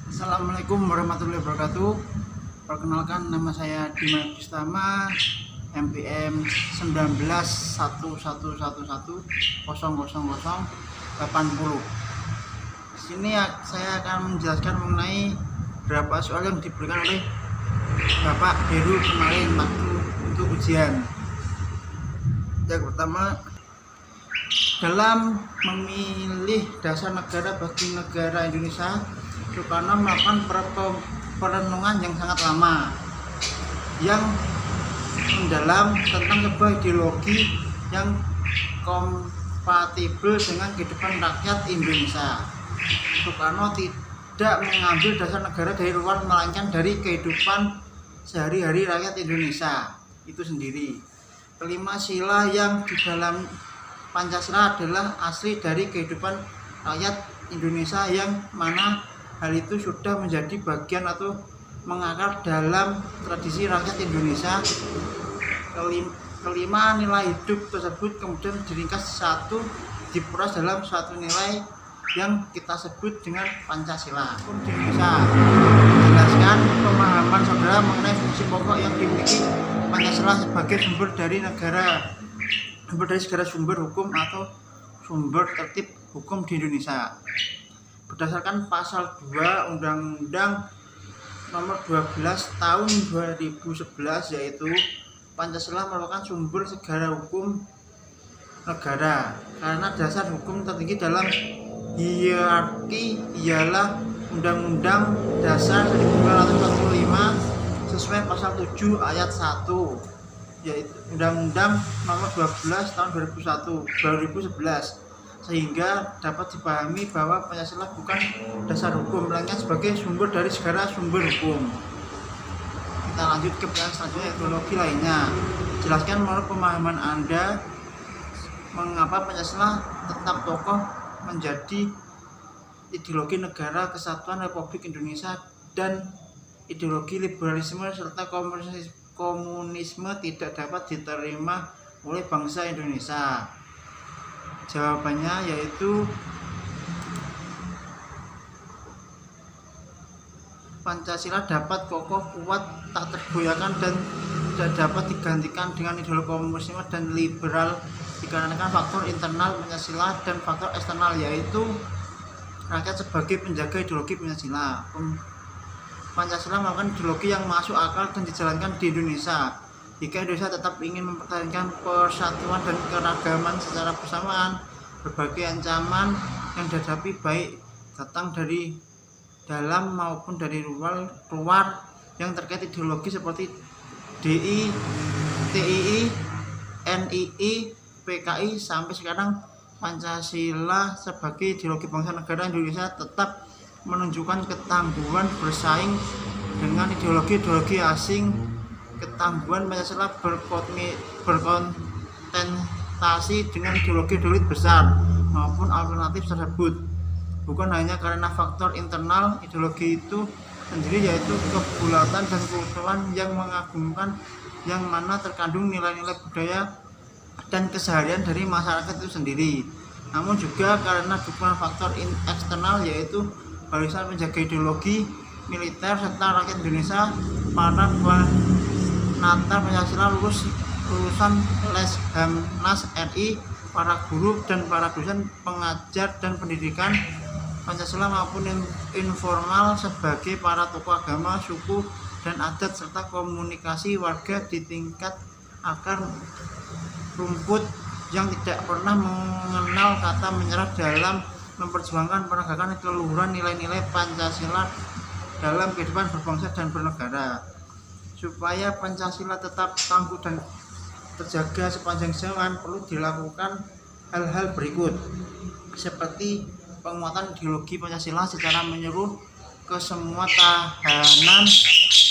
Assalamualaikum warahmatullahi wabarakatuh. Perkenalkan, nama saya Dimas Bistama, MPM 1911110080. Di sini saya akan menjelaskan mengenai beberapa soal yang diberikan oleh Bapak Heru kemarin waktu untuk ujian. Yang pertama, dalam memilih dasar negara bagi negara Indonesia, Soekarno melakukan perenungan yang sangat lama, yang mendalam tentang sebuah ideologi yang kompatibel dengan kehidupan rakyat Indonesia. Soekarno tidak mengambil dasar negara dari luar, melainkan dari kehidupan sehari-hari rakyat Indonesia itu sendiri. Kelima sila yang di dalam Pancasila adalah asli dari kehidupan rakyat Indonesia, yang mana hal itu sudah menjadi bagian atau mengakar dalam tradisi rakyat Indonesia. Kelima nilai hidup tersebut kemudian diringkas diperas dalam satu nilai yang kita sebut dengan Pancasila. Di Indonesia menjelaskan pemahaman saudara mengenai fungsi pokok yang dimiliki Pancasila sebagai sumber dari segala sumber hukum atau sumber tertib hukum di Indonesia. Berdasarkan pasal 2 Undang-Undang Nomor 12 Tahun 2011, yaitu Pancasila merupakan sumber segala hukum negara, karena dasar hukum tertinggi dalam hierarki ialah Undang-Undang Dasar 1945 sesuai pasal 7 ayat 1, yaitu Undang-Undang Nomor 12 Tahun 2011, sehingga dapat dipahami bahwa Pancasila bukan dasar hukum, melainkan sebagai sumber dari segala sumber hukum. Kita lanjut ke pertanyaan selanjutnya, ideologi lainnya. Jelaskan menurut pemahaman Anda mengapa Pancasila tetap kokoh menjadi ideologi negara kesatuan Republik Indonesia dan ideologi liberalisme serta komunisme tidak dapat diterima oleh bangsa Indonesia. Jawabannya yaitu Pancasila dapat kokoh, kuat, tak tergoyahkan, dan tidak dapat digantikan dengan ideologi komunisme dan liberal dikarenakan faktor internal Pancasila dan faktor eksternal, yaitu rakyat sebagai penjaga ideologi Pancasila. Pancasila merupakan ideologi yang masuk akal dan dijalankan di Indonesia. Jika Indonesia tetap ingin mempertahankan persatuan dan keragaman secara bersamaan, berbagai ancaman yang dihadapi baik datang dari dalam maupun dari luar yang terkait ideologi seperti DI, TII, NII, PKI sampai sekarang. Pancasila sebagai ideologi bangsa negara Indonesia tetap menunjukkan ketangguhan bersaing dengan ideologi-ideologi asing. Ketangguhan Pancasila berkontentasi dengan ideologi-ideologi besar maupun alternatif tersebut, bukan hanya karena faktor internal ideologi itu sendiri, yaitu kebulatan dan keutuhan yang mengagumkan, yang mana terkandung nilai-nilai budaya dan keseharian dari masyarakat itu sendiri, namun juga karena dukungan faktor eksternal, yaitu barisan penjaga ideologi militer serta rakyat Indonesia, para penata Pancasila, lulusan Leshamnas RI, para guru dan para dosen pengajar dan pendidikan Pancasila maupun informal sebagai para tokoh agama, suku dan adat, serta komunikasi warga di tingkat akar rumput yang tidak pernah mengenal kata menyerah dalam memperjuangkan penegakan keluhuran nilai-nilai Pancasila dalam kehidupan berbangsa dan bernegara. Supaya Pancasila tetap tangguh dan terjaga sepanjang zaman, perlu dilakukan hal-hal berikut, seperti penguatan ideologi Pancasila secara menyeluruh ke semua tahanan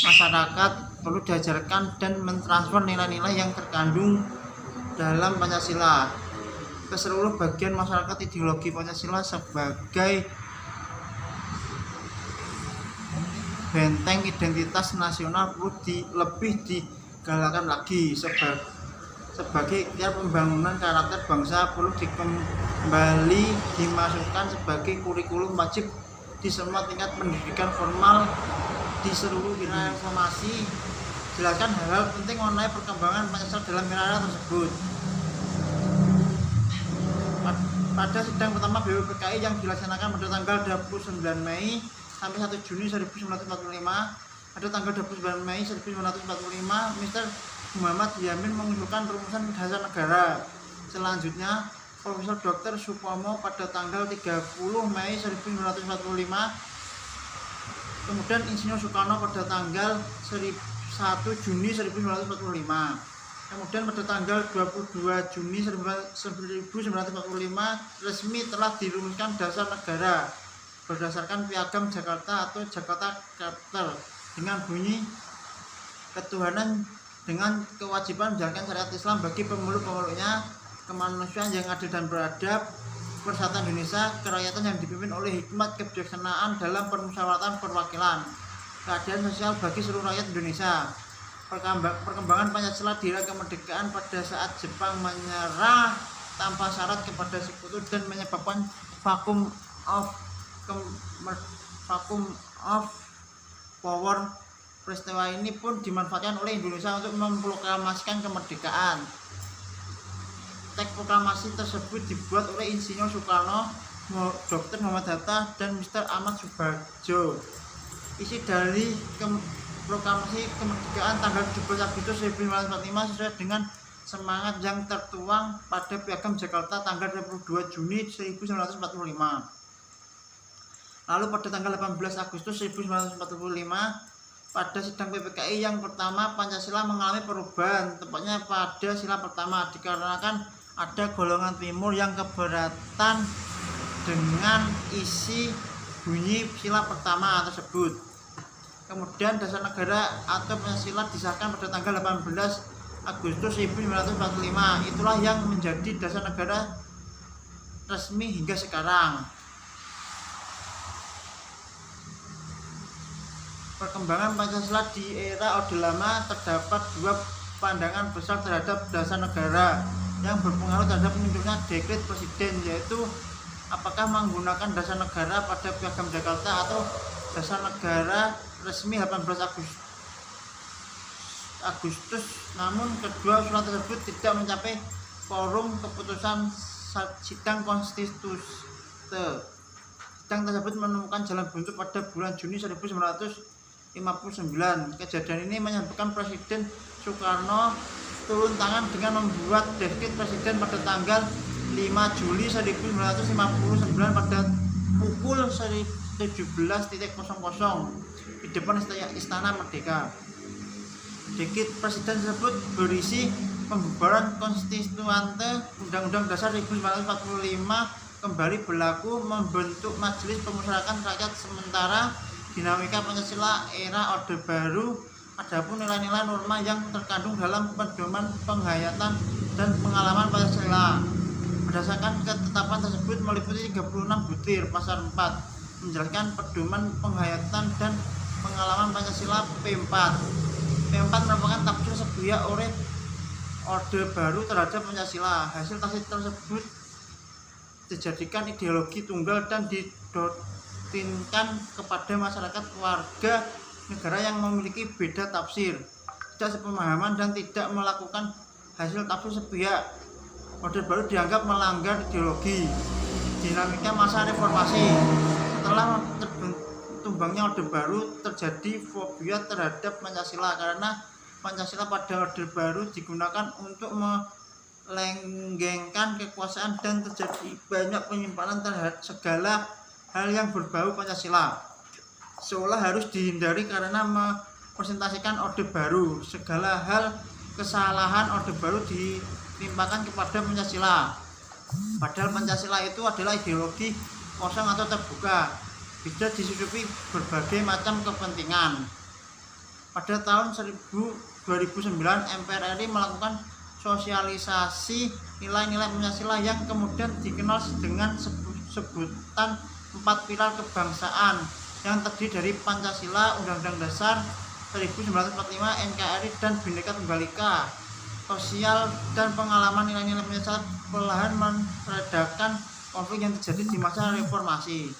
masyarakat, perlu diajarkan dan mentransfer nilai-nilai yang terkandung dalam Pancasila ke seluruh bagian masyarakat. Ideologi Pancasila sebagai benteng identitas nasional perlu lebih digalakkan lagi. Sebagai ikhtiar pembangunan karakter bangsa, perlu kembali dimasukkan sebagai kurikulum wajib di semua tingkat pendidikan formal di seluruh wilayah informasi. Jelaskan hal-hal penting mengenai perkembangan Pancasila dalam wilayah tersebut. Pada sidang pertama BPPKI yang dilaksanakan pada tanggal 29 Mei sampai 1 Juni 1945, pada tanggal 29 Mei 1945, Mr. Muhammad Yamin mengusulkan rumusan dasar negara. Selanjutnya, Profesor Dr. Supomo pada tanggal 30 Mei 1945, kemudian Insinyur Soekarno pada tanggal 1 Juni 1945. Kemudian pada tanggal 22 Juni 1945 resmi telah dirumuskan dasar negara berdasarkan Piagam Jakarta atau Jakarta Charter dengan bunyi ketuhanan dengan kewajiban menjalankan syariat Islam bagi pemeluk-pemeluknya, kemanusiaan yang adil dan beradab, persatuan Indonesia, kerakyatan yang dipimpin oleh hikmat kebijaksanaan dalam permusyawaratan perwakilan, keadilan sosial bagi seluruh rakyat Indonesia. Perkembangan Pancasila di era kemerdekaan pada saat Jepang menyerah tanpa syarat kepada sekutu dan menyebabkan vakum of power. Peristiwa ini pun dimanfaatkan oleh Indonesia untuk memproklamasikan kemerdekaan. Teks proklamasi tersebut dibuat oleh Insinyur Soekarno, Dr. Muhammad Hatta, dan Mr. Ahmad Subarjo. Isi dari proklamasi kemerdekaan tanggal 17 Agustus 1945 sesuai dengan semangat yang tertuang pada Piagam Jakarta tanggal 22 Juni 1945. Lalu pada tanggal 18 Agustus 1945 pada sidang PPKI yang pertama, Pancasila mengalami perubahan, tepatnya pada sila pertama, dikarenakan ada golongan timur yang keberatan dengan isi bunyi sila pertama tersebut. Kemudian dasar negara atau Pancasila disahkan pada tanggal 18 Agustus 1945. Itulah yang menjadi dasar negara resmi hingga sekarang. Perkembangan Pancasila di era Orde Lama, terdapat dua pandangan besar terhadap dasar negara yang berpengaruh terhadap munculnya dekret presiden, yaitu apakah menggunakan dasar negara pada Piagam Jakarta atau dasar negara resmi 18 Agustus. Namun kedua usulan tersebut tidak mencapai forum keputusan sidang konstitusi. Sidang tersebut menemukan jalan buntu pada bulan Juni 1959. Kejadian ini menyebabkan Presiden Soekarno turun tangan dengan membuat dekret presiden pada tanggal 5 Juli 1959 pada pukul 17.00 di depan Istana Merdeka. Dekret presiden tersebut berisi pembubaran konstituante, Undang-Undang Dasar 1945 kembali berlaku, membentuk Majelis Pemusyawaratan Rakyat sementara, dinamika Pancasila era Orde Baru. Adapun nilai-nilai norma yang terkandung dalam pedoman penghayatan dan pengalaman Pancasila. Berdasarkan ketetapan tersebut meliputi 36 butir. Pasal 4 menjelaskan pedoman penghayatan dan pengalaman Pancasila P4. P4 merupakan tafsir sepihak oleh Orde Baru terhadap Pancasila. Hasil tafsir tersebut dijadikan ideologi tunggal dan didoktrinkan kepada masyarakat warga negara yang memiliki beda tafsir, tidak sepemahaman dan tidak melakukan hasil tafsir sepihak. Orde Baru dianggap melanggar ideologi. Dinamika masa reformasi. Setelah tumbangnya Orde Baru, terjadi fobia terhadap Pancasila karena Pancasila pada Orde Baru digunakan untuk melenggengkan kekuasaan dan terjadi banyak penyimpangan terhadap segala hal yang berbau Pancasila, seolah harus dihindari karena merepresentasikan Orde Baru. Segala hal kesalahan Orde Baru ditimpakan kepada Pancasila, padahal Pancasila itu adalah ideologi kosong atau terbuka, bisa disusupi berbagai macam kepentingan. Pada tahun 2009 MPR RI melakukan sosialisasi nilai-nilai Pancasila yang kemudian dikenal dengan sebutan 4 pilar kebangsaan yang terdiri dari Pancasila, Undang-Undang Dasar 1945, NKRI, dan Bhinneka Tunggal Ika. Sosial dan pengalaman nilai-nilai Pancasila perlahan meredakan konflik yang terjadi di masa reformasi.